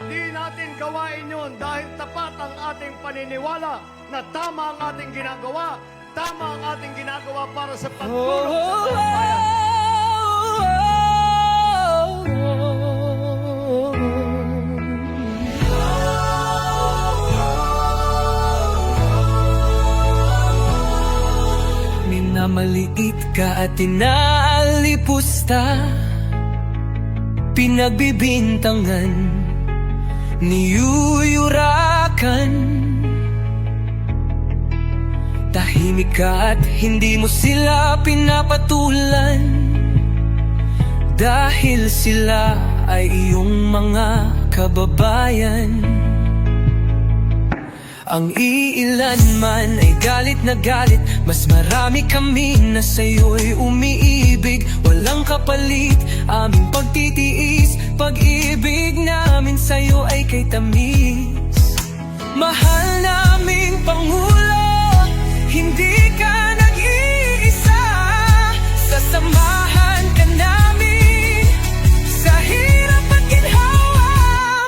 Di natin gawain yun dahil tapat ang ating paniniwala na tama ang ating ginagawa. Tama ang ating ginagawa para sa pagtulong sa taong bayan. Minamaliit ka at inaalipusta, pinagbibintangan, niyuyurakan. Tahimik ka at hindi mo sila pinapatulan, dahil sila ay iyong mga kababayan. Ang iilan man ay galit na galit, mas marami kami na sa'yo'y umiibig. Walang kapalit aming pagtitiis, pag-ibig namin sa'yo ay kay tamis. Mahal naming Pangulo, hindi ka nag-iisa. Sasamahan ka namin sa hirap at ginhawa.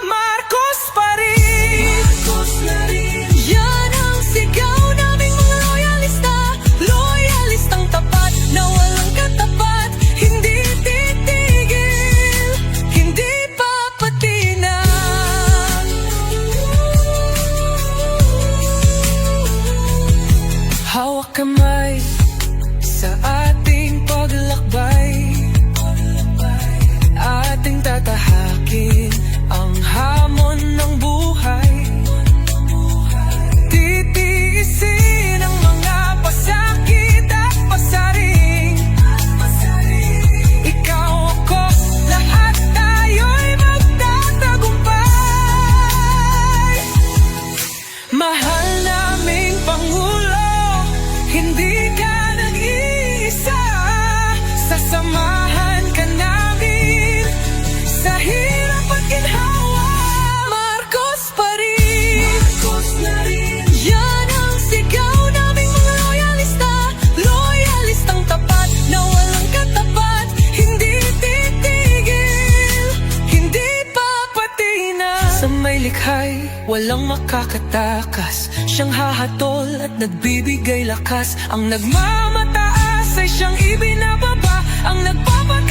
Marcos pa rin, Marcos na rin. Yan ang sigaw naming mga loyalista, loyalistang tapat na walang katapat. Hindi titigil, hindi papatinag. Hawak kamay sa ating paglakbay, ating tatahakin ang hamon ng buhay. Titiisin ang mga pasakit at pasaring. Ikaw, ako, lahat tayo'y magtatagumpay. Mahal naming Pangulo, hindi ka nag-iisa. Sasamahan ka namin sa hirap at ginhawa. Marcos pa rin, Marcos na rin. Yan ang sigaw naming mga loyalista, loyalistang tapat na walang katapat. Hindi titigil, hindi papatinag. Sa may likhay, walang makakatakas. Siyang hahatol at nagbibigay lakas. Ang nagmamataas ay siyang ibinababa. Ang nagpapataas